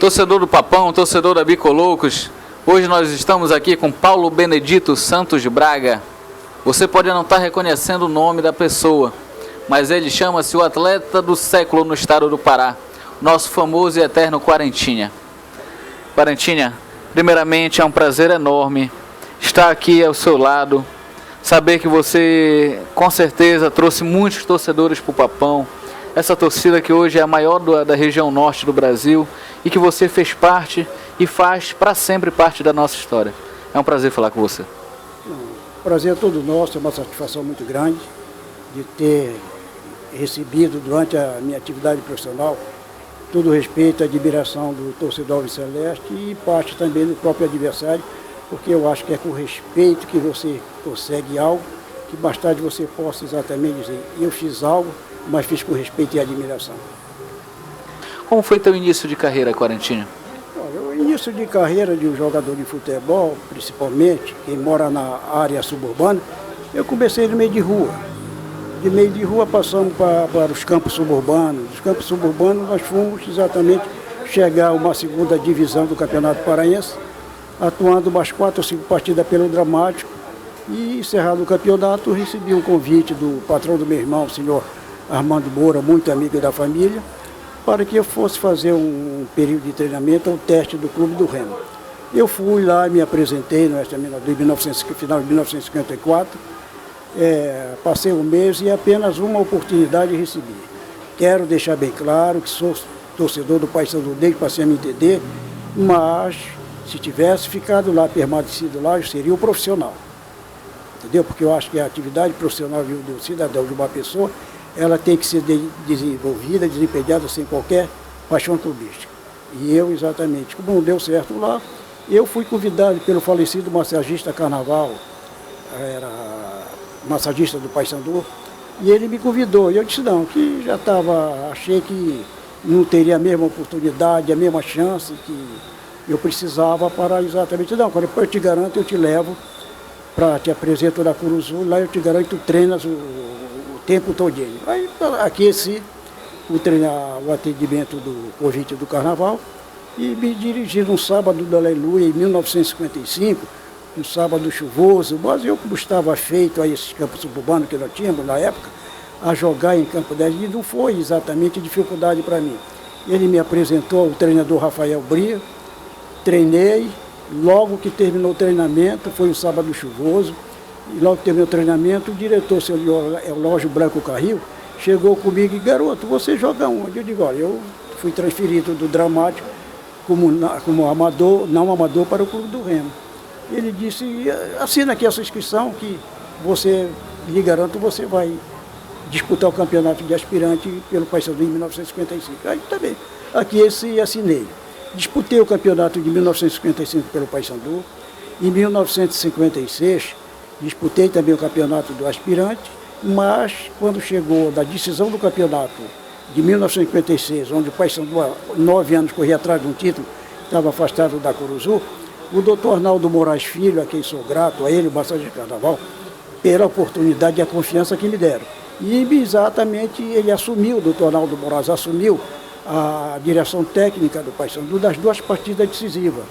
Torcedor do Papão, torcedor da Bicoloucos, hoje nós estamos aqui com Paulo Benedito Santos de Braga. Você pode não estar reconhecendo o nome da pessoa, mas ele chama-se o atleta do século no estado do Pará, nosso famoso e eterno Quarentinha. Quarentinha, primeiramente é um prazer enorme estar aqui ao seu lado, saber que você com certeza trouxe muitos torcedores para o Papão, essa torcida que hoje é a maior da região norte do Brasil e que você fez parte e faz para sempre parte da nossa história. É um prazer falar com você. O prazer é todo nosso, é uma satisfação muito grande de ter recebido durante a minha atividade profissional todo o respeito e admiração do torcedor alviceleste e parte também do próprio adversário, porque eu acho que é com respeito que você consegue algo, que mais tarde você possa exatamente dizer, eu fiz algo, mas fiz com respeito e admiração. Como foi teu início de carreira, Quarentinha? O início de carreira de um jogador de futebol, principalmente, quem mora na área suburbana, eu comecei no meio de rua. De meio de rua passamos para os campos suburbanos. Dos campos suburbanos nós fomos exatamente chegar a uma segunda divisão do Campeonato Paraense, atuando umas 4 ou 5 partidas pelo Dramático, e encerrado o campeonato, recebi um convite do patrão do meu irmão, o senhor Armando Moura, muito amigo da família, para que eu fosse fazer um período de treinamento, um teste do Clube do Remo. Eu fui lá, me apresentei no final de 1954, passei um mês e apenas uma oportunidade recebi. Quero deixar bem claro que sou torcedor do Paysandu desde passei a me entender, mas se tivesse ficado lá, permanecido lá, eu seria o profissional. Entendeu? Porque eu acho que a atividade profissional do cidadão, de uma pessoa, ela tem que ser desenvolvida, desempenhada sem qualquer paixão clubística. E eu, exatamente, como não deu certo lá, eu fui convidado pelo falecido massagista Carnaval, era massagista do Paysandu, e ele me convidou. E eu disse não, que já achei que não teria a mesma oportunidade, a mesma chance que eu precisava para exatamente, não, quando eu te garanto, eu te levo para te apresento na Curuzu, lá eu te garanto, tu treinas o tempo todinho. Aí aqueci o atendimento do convite do Carnaval e me dirigi num sábado do Aleluia, em 1955, um sábado chuvoso, mas eu como estava feito a esses campos suburbanos que nós tínhamos na época, a jogar em Campo 10, e não foi exatamente dificuldade para mim. Ele me apresentou o treinador Rafael Bria, treinei, logo que terminou o treinamento, foi um sábado chuvoso, e logo que terminou o treinamento, o diretor, seu Eulógio Branco Carril, chegou comigo e, garoto, você joga onde? Eu digo, olha, eu fui transferido do Dramático como amador, não amador, para o Clube do Remo. Ele disse, assina aqui essa inscrição que você, lhe garanto, você vai disputar o campeonato de aspirante pelo Paysandu em 1955. Aí também, aqui assinei. Disputei o campeonato de 1955 pelo Paysandu. Em 1956, disputei também o campeonato do aspirante, mas quando chegou da decisão do campeonato de 1956, onde o Paysandu há 9 anos corria atrás de um título, estava afastado da Curuzu, o doutor Arnaldo Moraes Filho, a quem sou grato, a ele, o massagista de Carnaval, pela oportunidade e a confiança que me deram. E exatamente ele assumiu, o doutor Arnaldo Moraes assumiu a direção técnica do Paysandu das 2 partidas decisivas.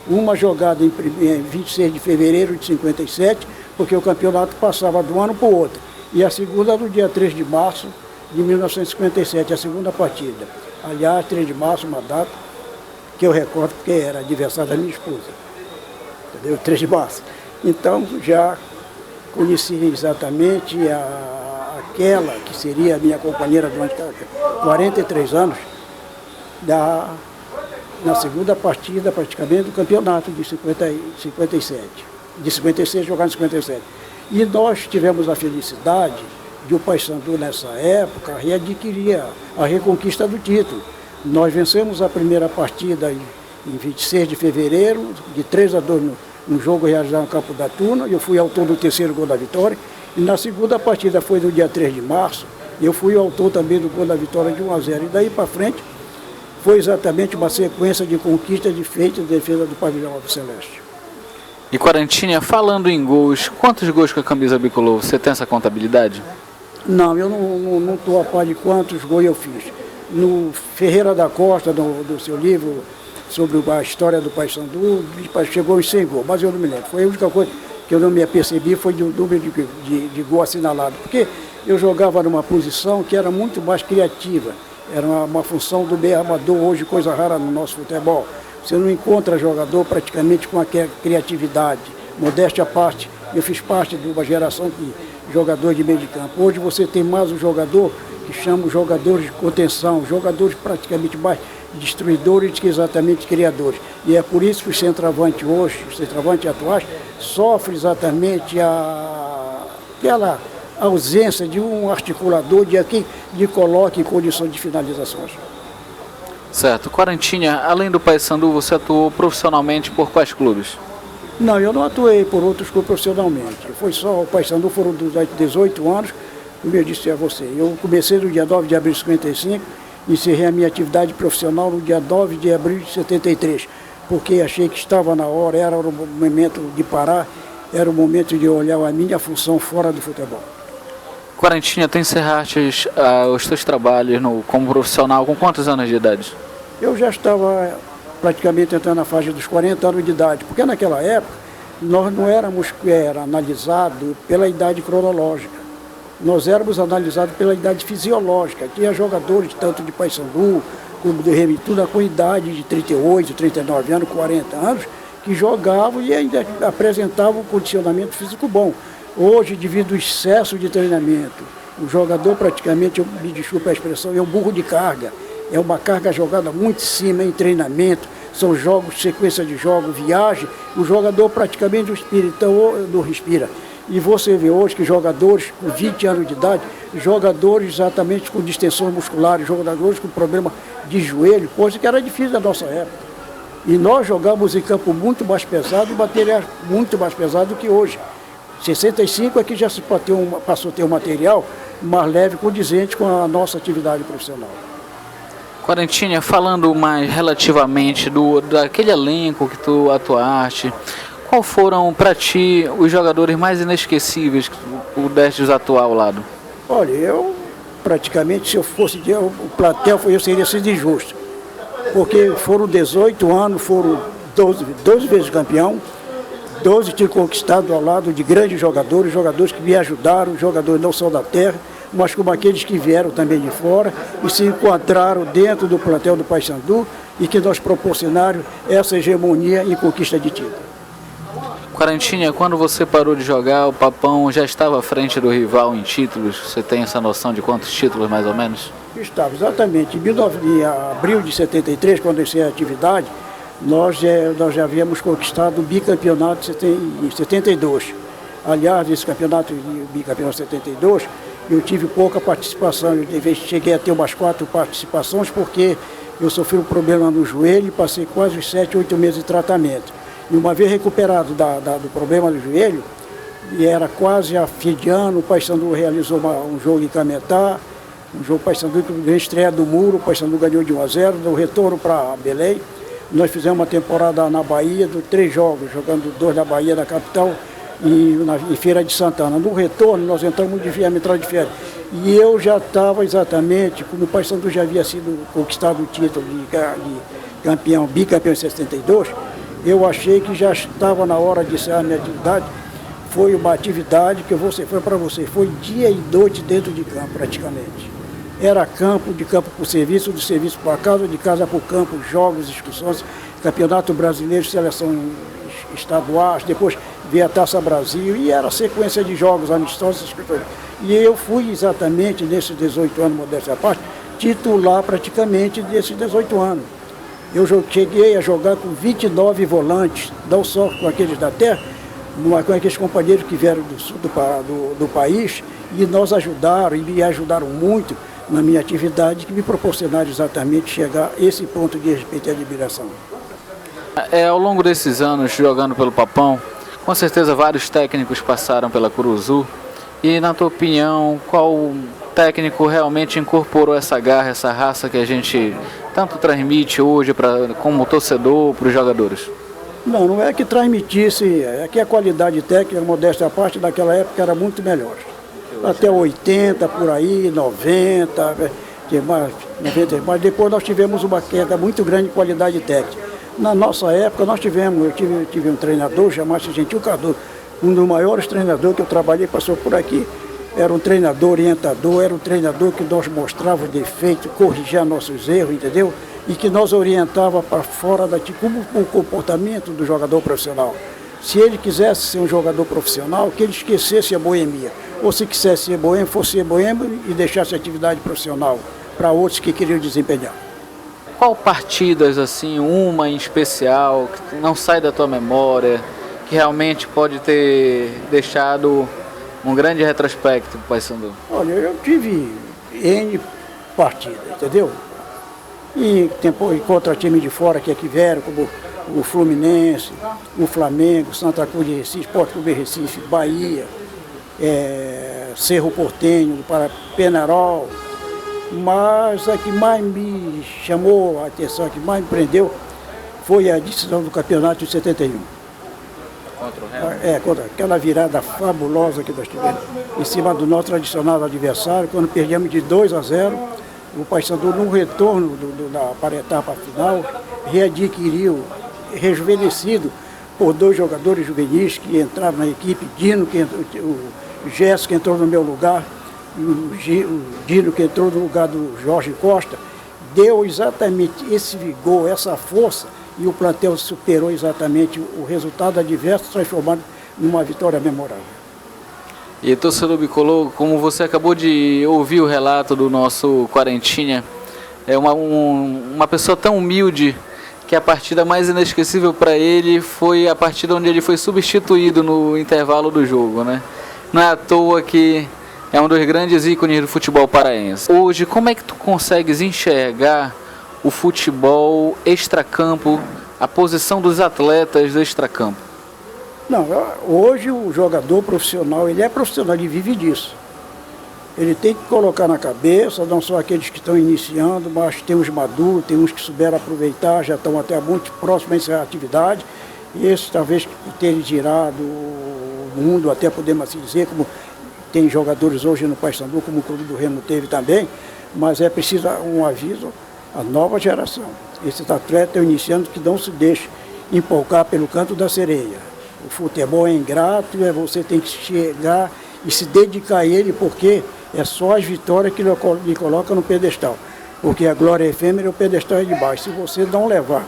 Uma jogada em 26 de fevereiro de 57, porque o campeonato passava de um ano para o outro. E a segunda no dia 3 de março de 1957, a segunda partida. Aliás, 3 de março, uma data que eu recordo porque era aniversário da minha esposa. Entendeu? 3 de março. Então, já conheci exatamente aquela que seria a minha companheira durante 43 anos, na segunda partida, praticamente, do campeonato de 57. De 56, jogar em 57. E nós tivemos a felicidade de o Paysandu, nessa época, readquirir a reconquista do título. Nós vencemos a primeira partida em 26 de fevereiro, de 3-2 no jogo realizado no Campo da Tuna. Eu fui autor do 3º gol da vitória. E na segunda partida foi no dia 3 de março. Eu fui autor também do gol da vitória de 1-0. E daí para frente foi exatamente uma sequência de conquistas de feitos de defesa do pavilhão alviceleste. E Quarentinha, falando em gols, quantos gols com a camisa bicolor? Você tem essa contabilidade? Não, eu não estou a par de quantos gols eu fiz. No Ferreira da Costa, do seu livro sobre a história do Paysandu, chegou aos 100 gols, mas eu não me lembro. Foi a única coisa que eu não me apercebi, foi do número de gol assinalado, porque eu jogava numa posição que era muito mais criativa, era uma função do meio armador, hoje coisa rara no nosso futebol. Você não encontra jogador praticamente com aquela criatividade. Modéstia à parte, eu fiz parte de uma geração de jogadores de meio de campo. Hoje você tem mais um jogador que chama os jogadores de contenção, jogadores praticamente mais destruidores que exatamente criadores. E é por isso que o centroavante hoje, os centroavantes atuais, sofre exatamente aquela ausência de um articulador, de quem lhe coloque em condições de finalizações. Certo. Quarantinha, além do Paysandu, você atuou profissionalmente por quais clubes? Não, eu não atuei por outros clubes profissionalmente. Foi só o Paysandu, foram 18 anos, como eu disse a você. Eu comecei no dia 9 de abril de 55, encerrei a minha atividade profissional no dia 9 de abril de 73, porque achei que estava na hora, era o momento de parar, era o momento de olhar a minha função fora do futebol. Quarantinha, tu encerraste os teus trabalhos como profissional com quantos anos de idade? Eu já estava praticamente entrando na faixa dos 40 anos de idade, porque naquela época nós não éramos analisados pela idade cronológica, nós éramos analisados pela idade fisiológica. Tinha jogadores tanto de Paysandu como do Remituda com idade de 38, 39 anos, 40 anos, que jogavam e ainda apresentavam um condicionamento físico bom. Hoje, devido ao excesso de treinamento, o jogador praticamente, me desculpa a expressão, é um burro de carga. É uma carga jogada muito em cima em treinamento, são jogos, sequência de jogos, viagem, o jogador praticamente não respira. E você vê hoje que jogadores com 20 anos de idade, jogadores exatamente com distensões musculares, jogadores com problema de joelho, coisa que era difícil na nossa época. E nós jogamos em campo muito mais pesado e material muito mais pesado que hoje. 65 aqui já se passou a ter um material mais leve, condizente com a nossa atividade profissional. Quarantinha, falando mais relativamente daquele elenco que tu atuaste, qual foram para ti os jogadores mais inesquecíveis que tu pudeste atuar ao lado? Olha, eu praticamente, se eu fosse o platel, eu seria sido injusto, porque foram 18 anos, foram 12 vezes campeão, 12 tinha conquistado ao lado de grandes jogadores, jogadores que me ajudaram, jogadores não só da terra, mas como aqueles que vieram também de fora e se enquadraram dentro do plantel do Paysandu e que nós proporcionaram essa hegemonia em conquista de título. Quarantinha, quando você parou de jogar, o Papão já estava à frente do rival em títulos? Você tem essa noção de quantos títulos mais ou menos? Estava, exatamente. Em abril de 73, quando eu iniciei a atividade, nós já havíamos conquistado o bicampeonato em 72. Aliás, esse campeonato de bicampeonato 72, eu tive pouca participação. Eu cheguei a ter umas 4 participações porque eu sofri um problema no joelho e passei quase uns 7, 8 meses de tratamento. E uma vez recuperado do problema do joelho, e era quase a fim de ano, o Paysandu realizou um jogo em Cametá, um jogo Paysandu que na estreia do Muro, o Paysandu ganhou de 1-0, deu retorno para Belém. Nós fizemos uma temporada na Bahia, 3 jogos, jogando 2 na Bahia, na capital, e em Feira de Santana. No retorno, nós entramos de férias. E eu já estava exatamente, como o Paysandu já havia sido conquistado o título de campeão, bicampeão em 72, eu achei que já estava na hora de encerrar a minha atividade. Foi uma atividade que foi para você, foi dia e noite dentro de campo praticamente. Era campo, de campo para o serviço, de serviço para casa, de casa para o campo, jogos, excursões, campeonato brasileiro, seleção estaduais, depois veio a Taça Brasil e era sequência de jogos amistosos. E eu fui exatamente nesses 18 anos, modéstia à parte, titular praticamente desses 18 anos. Eu cheguei a jogar com 29 volantes, não só com aqueles da terra, com aqueles companheiros que vieram do sul do país, e nos ajudaram, e me ajudaram muito na minha atividade, que me proporcionaram exatamente chegar a esse ponto de respeito e admiração. Ao longo desses anos jogando pelo Papão, com certeza vários técnicos passaram pela Curuzu, e na tua opinião, qual técnico realmente incorporou essa garra, essa raça que a gente tanto transmite hoje como torcedor para os jogadores? Não é que transmitisse, é que a qualidade técnica, modéstia à parte, daquela época era muito melhor. Até 80, por aí, 90, mas depois nós tivemos uma queda muito grande de qualidade técnica. Na nossa época, eu tive um treinador chamado Gentil Cardoso, um dos maiores treinadores que eu trabalhei, passou por aqui. Era um treinador orientador, era um treinador que nós mostrava o defeito, corrigia nossos erros, entendeu? E que nós orientava para fora daqui, como o comportamento do jogador profissional. Se ele quisesse ser um jogador profissional, que ele esquecesse a boemia. Ou se quisesse ser boêmio, fosse ser boêmio e deixasse a atividade profissional para outros que queriam desempenhar. Qual partidas, assim, uma em especial, que não sai da tua memória, que realmente pode ter deixado um grande retrospecto para o Paysandu? Olha, eu tive N partidas, entendeu? E contra time de fora que aqui vieram, como o Fluminense, o Flamengo, Santa Cruz de Recife, Sport Clube de Recife, Bahia, Cerro Porteño, para Penarol. Mas a que mais me chamou a atenção, a que mais me prendeu, foi a decisão do campeonato de 71. Contra o Remo? Contra aquela virada fabulosa que nós tivemos em cima do nosso tradicional adversário, quando perdemos de 2-0, o Paysandu, no retorno para a etapa final, readquiriu, rejuvenescido por dois jogadores juvenis que entraram na equipe, o Gerson, que entrou no meu lugar, o Dino, que entrou no lugar do Jorge Costa, deu exatamente esse vigor, essa força, e o plantel superou exatamente o resultado adverso, transformando numa vitória memorável. E torcedor bicolor, como você acabou de ouvir o relato do nosso Quarentinha, é uma pessoa tão humilde que a partida mais inesquecível para ele foi a partida onde ele foi substituído no intervalo do jogo, né? Não é à toa que é um dos grandes ícones do futebol paraense. Hoje, como é que tu consegues enxergar o futebol extracampo, a posição dos atletas do extracampo? Não, hoje o jogador profissional, ele é profissional, ele vive disso. Ele tem que colocar na cabeça, não só aqueles que estão iniciando, mas tem uns maduros, tem uns que souberam aproveitar, já estão até muito próximos a encerrar a atividade. E esses, talvez, por terem girado o mundo, até podemos assim dizer, como tem jogadores hoje no Paysandu, como o Clube do Remo teve também, mas é preciso um aviso à nova geração. Esses atletas estão iniciando que não se deixem empolgar pelo canto da sereia. O futebol é ingrato, você tem que chegar e se dedicar a ele, porque é só as vitórias que lhe colocam no pedestal. Porque a glória é efêmera e o pedestal é de baixo. Se você não levar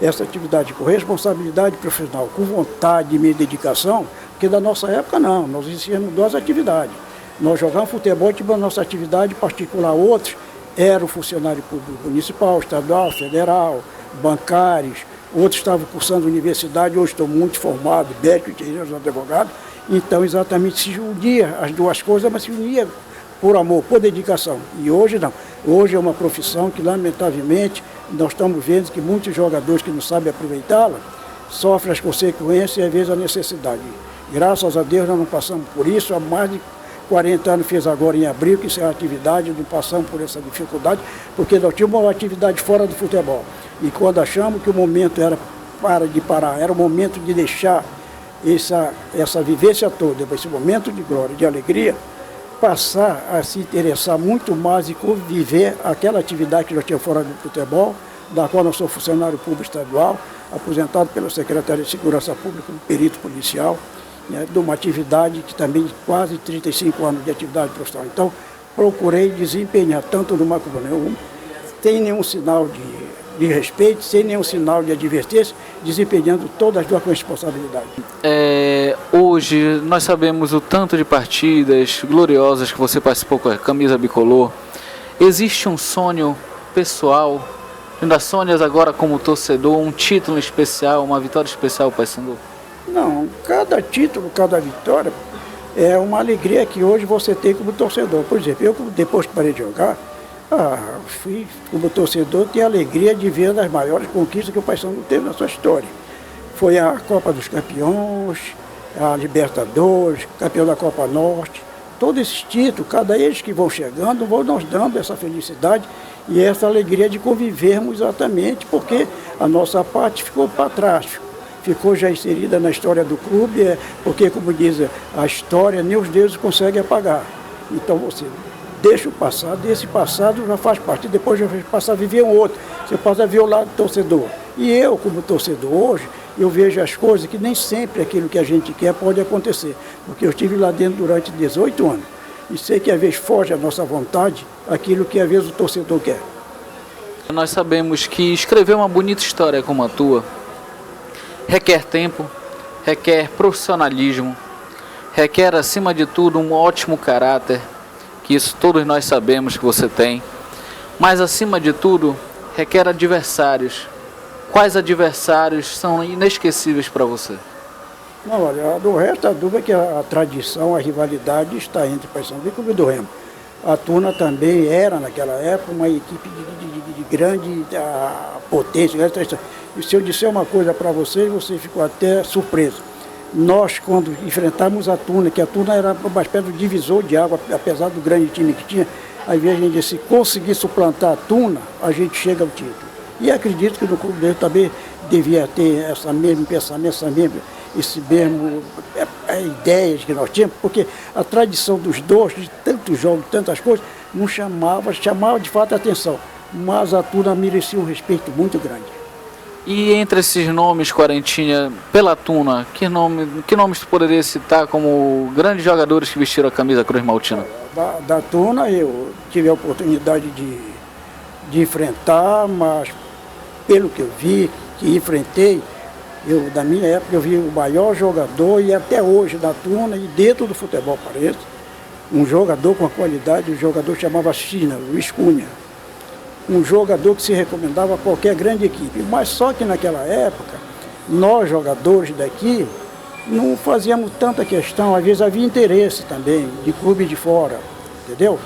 essa atividade com responsabilidade profissional, com vontade e dedicação, porque da nossa época não, nós iniciamos duas atividades. Nós jogamos futebol e tivemos a nossa atividade particular, outros eram funcionário público municipal, estadual, federal, bancários, outros estavam cursando universidade, hoje estão muito formados, médicos, engenheiros, advogados. Então, exatamente, se unia as duas coisas, mas se unia por amor, por dedicação. E hoje não. Hoje é uma profissão que, lamentavelmente, nós estamos vendo que muitos jogadores que não sabem aproveitá-la sofrem as consequências e, às vezes, a necessidade. Graças a Deus, nós não passamos por isso. Há mais de 40 anos, fez agora em abril, que isso é a atividade, não passamos por essa dificuldade, porque nós tínhamos uma atividade fora do futebol. E quando achamos que o momento era de parar, era o momento de deixar essa vivência toda, esse momento de glória, de alegria, passar a se interessar muito mais e conviver aquela atividade que nós tínhamos fora do futebol, da qual eu sou funcionário público estadual, aposentado pela Secretaria de Segurança Pública, como perito policial, né, de uma atividade que também quase 35 anos de atividade profissional. Então, procurei desempenhar tanto numa como nenhuma, sem nenhum sinal de respeito, sem nenhum sinal de advertência, desempenhando todas as duas com responsabilidade. Hoje nós sabemos o tanto de partidas gloriosas que você participou com a camisa bicolor. Existe um sonho pessoal, ainda sonhas agora como torcedor, um título especial, uma vitória especial para o Paysandu? Não, cada título, cada vitória é uma alegria que hoje você tem como torcedor. Por exemplo, eu depois que parei de jogar, fui como torcedor, tenho a alegria de ver as maiores conquistas que o Paysandu teve na sua história. Foi a Copa dos Campeões, a Libertadores, campeão da Copa Norte. Todos esses títulos, cada eles que vão chegando, vão nos dando essa felicidade e essa alegria de convivermos exatamente, porque a nossa parte ficou para trás, ficou já inserida na história do clube, porque, como diz a história, nem os deuses conseguem apagar. Então você deixa o passado, e esse passado já faz parte, depois já passa a viver um outro, você passa a ver o lado do torcedor. E eu, como torcedor hoje, eu vejo as coisas que nem sempre aquilo que a gente quer pode acontecer, porque eu estive lá dentro durante 18 anos, e sei que às vezes foge a nossa vontade aquilo que às vezes o torcedor quer. Nós sabemos que escrever uma bonita história como a tua requer tempo, requer profissionalismo, requer acima de tudo um ótimo caráter, que isso todos nós sabemos que você tem, mas acima de tudo requer adversários. Quais adversários são inesquecíveis para você? Não, olha, do resto a dúvida é que a tradição, a rivalidade está entre Paysandu e Clube do Remo. A Tuna também era, naquela época, uma equipe de grande potência. E se eu disser uma coisa para vocês, você ficou até surpreso. Nós, quando enfrentamos a Tuna, que a Tuna era uma espécie de divisor de água, apesar do grande time que tinha, às vezes a gente disse, se conseguir suplantar a Tuna, a gente chega ao título. E acredito que no clube dele também devia ter essa mesmo pensamento, esse mesmo ideias que nós tínhamos, porque a tradição dos dois, de tantos jogos, tantas coisas, não chamava de fato a atenção, mas a Tuna merecia um respeito muito grande. E entre esses nomes, Quarentinha, pela Tuna, que nomes tu poderia citar como grandes jogadores que vestiram a camisa Cruz Maltina? Da Tuna eu tive a oportunidade de enfrentar, mas pelo que eu vi, que enfrentei, da minha época eu vi o maior jogador e até hoje da Tuna e dentro do futebol pareço, um jogador com a qualidade, um jogador que chamava China, Luiz Cunha. Um jogador que se recomendava a qualquer grande equipe, mas só que naquela época, nós jogadores daqui, não fazíamos tanta questão, às vezes havia interesse também de clube de fora, entendeu?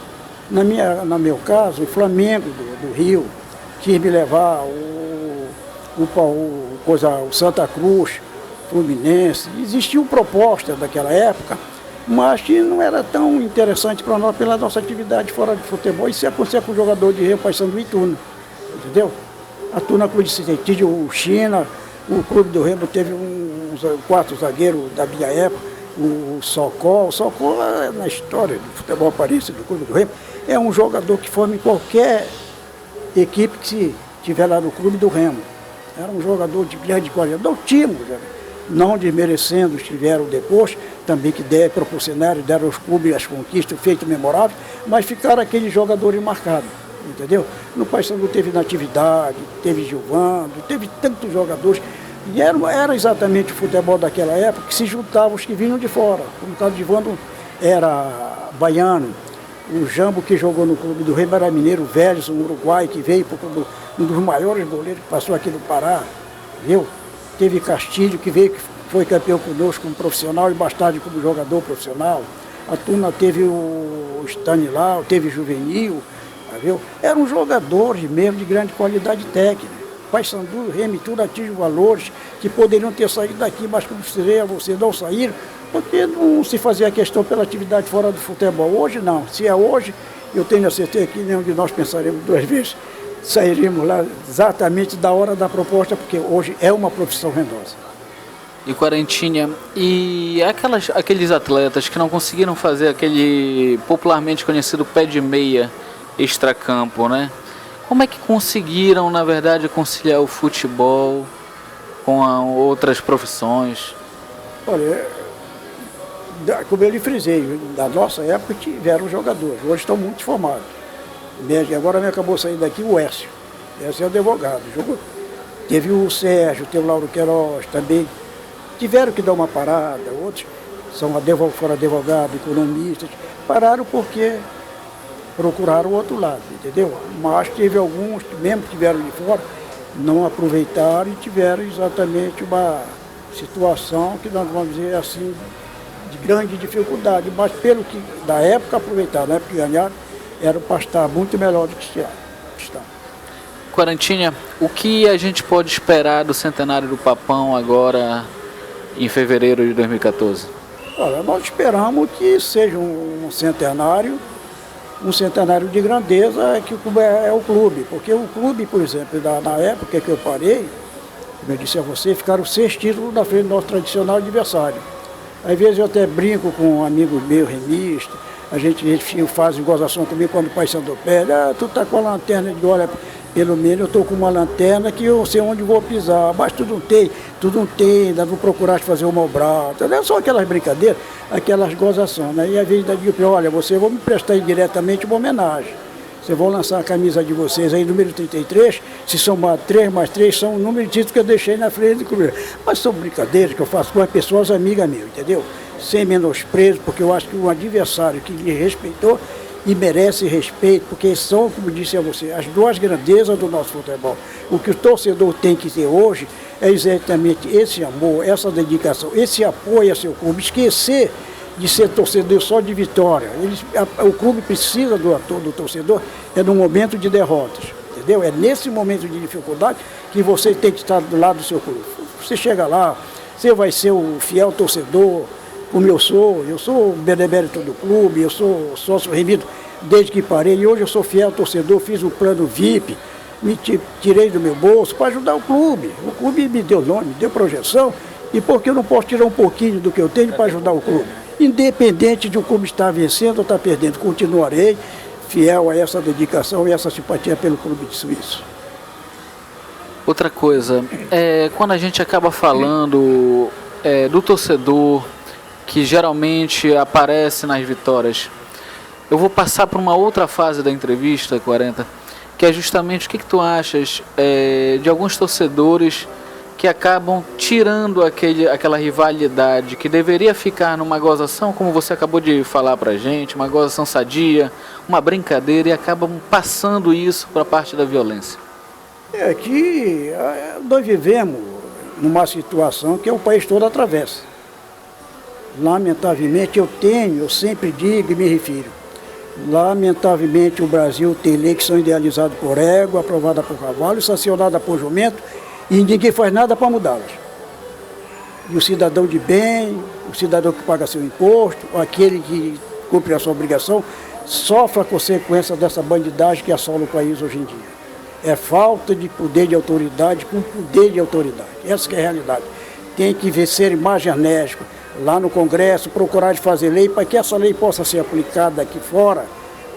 No meu caso, o Flamengo do Rio quis me levar, o Santa Cruz, Fluminense, existiam propostas daquela época, mas que não era tão interessante para nós pela nossa atividade fora de futebol. Isso acontecia com o jogador de Remo, Paysandu e Tuna, entendeu? A Tuna Clube de Cidentídio, o China, o Clube do Remo teve uns 4 zagueiros da minha época, o Socol. O Socol, na história do futebol pareço do Clube do Remo, é um jogador que forma em qualquer equipe que se tiver lá no Clube do Remo. Era um jogador de grande qualidade. Não tínhamos, não desmerecendo, estiveram depois, também que proporcionaram, deram aos clubes as conquistas, feitos memoráveis, mas ficaram aqueles jogadores marcados, entendeu? No Paysandu teve Natividade, teve Gilvando, teve tantos jogadores, e era exatamente o futebol daquela época que se juntavam os que vinham de fora. No caso de Gilvando era baiano, o Jambo que jogou no Clube do Remo era mineiro, o Vélez, um uruguai que veio para o clube, um dos maiores goleiros que passou aqui no Pará, viu? Teve Castilho, que veio, que foi campeão conosco como profissional e Bastardi como jogador profissional. A Tuna teve o Stanilau, teve Juvenil, viu? Eram jogadores mesmo de grande qualidade técnica. Paysandu, Remo, tudo atinge valores que poderiam ter saído daqui, mas como você não saíram, porque não se fazia questão pela atividade fora do futebol. Hoje não. Se é hoje, eu tenho a certeza que nenhum de nós pensaremos 2 vezes. Sairíamos lá exatamente da hora da proposta, porque hoje é uma profissão rendosa. E Quarentinha, e aqueles atletas que não conseguiram fazer aquele popularmente conhecido pé de meia extracampo, né? Como é que conseguiram, na verdade, conciliar o futebol com outras profissões? Olha, como eu lhe frisei, da nossa época tiveram jogadores, hoje estão muito formados. Agora me acabou saindo daqui o Écio. Écio é advogado. Teve o Sérgio, teve o Lauro Queiroz também. Tiveram que dar uma parada, outros foram advogados, economistas. Pararam porque procuraram o outro lado, entendeu? Mas teve alguns, mesmo que vieram de fora, não aproveitaram e tiveram exatamente uma situação que nós vamos dizer assim, de grande dificuldade. Mas pelo que da época aproveitaram, na época que ganharam, era para estar muito melhor do que está. Quarentinha, o que a gente pode esperar do centenário do Papão agora em fevereiro de 2014? Olha, nós esperamos que seja um centenário de grandeza, que é o clube. Porque o clube, por exemplo, na época que eu parei, como eu disse a você, ficaram 6 títulos na frente do nosso tradicional adversário. Às vezes eu até brinco com amigos meus, remistas, Eles fazem gozação comigo quando o Paysandu perde. Ah, tu tá com a lanterna de olha, pelo menos eu estou com uma lanterna que eu sei onde vou pisar, mas tu não tem, ainda não procuraste fazer o mau braço. É só aquelas brincadeiras, aquelas gozações, né? E às vezes eu digo, olha, você vou me prestar indiretamente uma homenagem. Você vou lançar a camisa de vocês aí, número 33, se somar 3 mais 3, são o número de títulos que eu deixei na frente do clube. Mas são brincadeiras que eu faço com as pessoas amigas minhas, entendeu? Sem menosprezo, porque eu acho que um adversário que me respeitou e merece respeito, porque são, como disse a você, as duas grandezas do nosso futebol. O que o torcedor tem que ter hoje é exatamente esse amor, essa dedicação, esse apoio a seu clube, esquecer de ser torcedor só de vitória. O clube precisa do torcedor no momento de derrotas, entendeu? É nesse momento de dificuldade que você tem que estar do lado do seu clube. Você chega lá, você vai ser o fiel torcedor, como eu sou o benemérito do clube, eu sou sócio remido desde que parei, e hoje eu sou fiel torcedor, fiz o plano VIP, me tirei do meu bolso para ajudar o clube. O clube me deu nome, me deu projeção, e por que eu não posso tirar um pouquinho do que eu tenho para ajudar o clube? Independente de o clube estar vencendo ou estar perdendo, continuarei fiel a essa dedicação e essa simpatia pelo clube de Suíço. Outra coisa, quando a gente acaba falando do torcedor que geralmente aparece nas vitórias, eu vou passar para uma outra fase da entrevista, 40, que é justamente o que tu achas de alguns torcedores que acabam tirando aquela rivalidade que deveria ficar numa gozação, como você acabou de falar pra gente, uma gozação sadia, uma brincadeira, e acabam passando isso para a parte da violência. É que nós vivemos numa situação que o país todo atravessa. Lamentavelmente eu sempre digo e me refiro, lamentavelmente o Brasil tem leis que são idealizadas por égua, aprovadas por cavalo, sancionadas por jumento, e ninguém faz nada para mudá-las. E o cidadão de bem, o cidadão que paga seu imposto, aquele que cumpre a sua obrigação, sofre a consequência dessa bandidagem que assola o país hoje em dia. É falta de poder de autoridade com poder de autoridade. Essa que é a realidade. Tem que ser mais enérgico lá no Congresso, procurar de fazer lei para que essa lei possa ser aplicada aqui fora,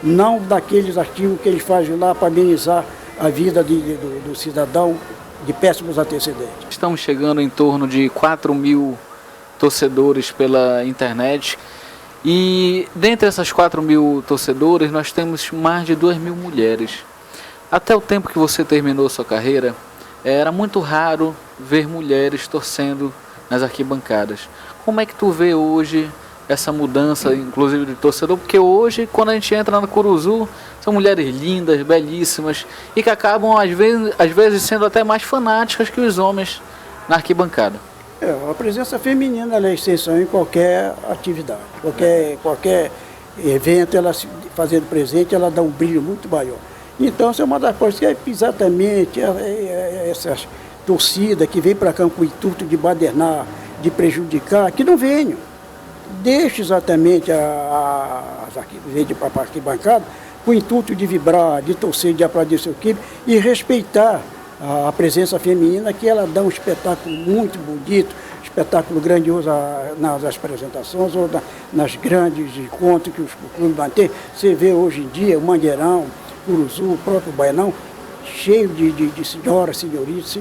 não daqueles artigos que eles fazem lá para amenizar a vida do cidadão de péssimos antecedentes. Estamos chegando em torno de 4.000 torcedores pela internet, e dentre essas 4.000 torcedores nós temos mais de 2.000 mulheres. Até o tempo que você terminou sua carreira, era muito raro ver mulheres torcendo nas arquibancadas. Como é que tu vê hoje essa mudança, inclusive de torcedor? Porque hoje, quando a gente entra no Curuzu, são mulheres lindas, belíssimas, e que acabam, às vezes sendo até mais fanáticas que os homens na arquibancada. A presença feminina é essencial em qualquer atividade, qualquer evento, ela se fazendo presente, ela dá um brilho muito maior. Então, essa é uma das coisas que é exatamente essas torcidas que vêm para cá com o intuito de badernar, de prejudicar, que não venham. Deixe exatamente as arquibancadas com o intuito de vibrar, de torcer, de aplaudir seu equipe e respeitar a presença feminina, que ela dá um espetáculo muito bonito, espetáculo grandioso nas apresentações ou nas grandes encontros que os clubes mantêm. Você vê hoje em dia o Mangueirão, o Curuzu, o próprio Baianão, cheio de senhoras, senhoritas,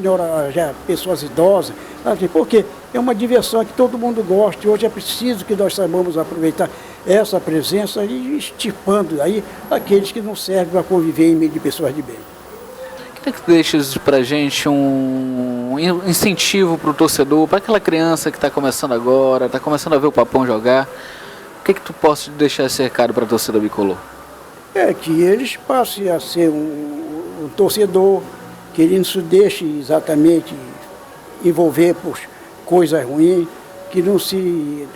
já pessoas idosas, porque é uma diversão que todo mundo gosta, e hoje é preciso que nós saibamos aproveitar essa presença e estipando aí aqueles que não servem para conviver em meio de pessoas de bem. Queria que tu deixes para a gente um incentivo para o torcedor, para aquela criança que está começando agora, está começando a ver o Papão jogar. O que tu possa deixar esse recado para a torcida bicolor? É que eles passem a ser um torcedor, que ele não se deixe exatamente envolver por coisas ruins, que não se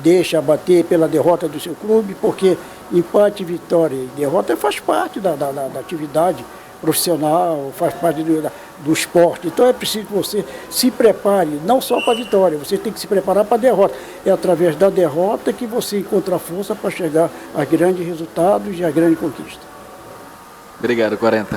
deixe abater pela derrota do seu clube, porque empate, vitória e derrota faz parte da atividade profissional, faz parte do esporte. Então é preciso que você se prepare, não só para a vitória, você tem que se preparar para a derrota. É através da derrota que você encontra força para chegar a grandes resultados e a grande conquista. Obrigado, 40.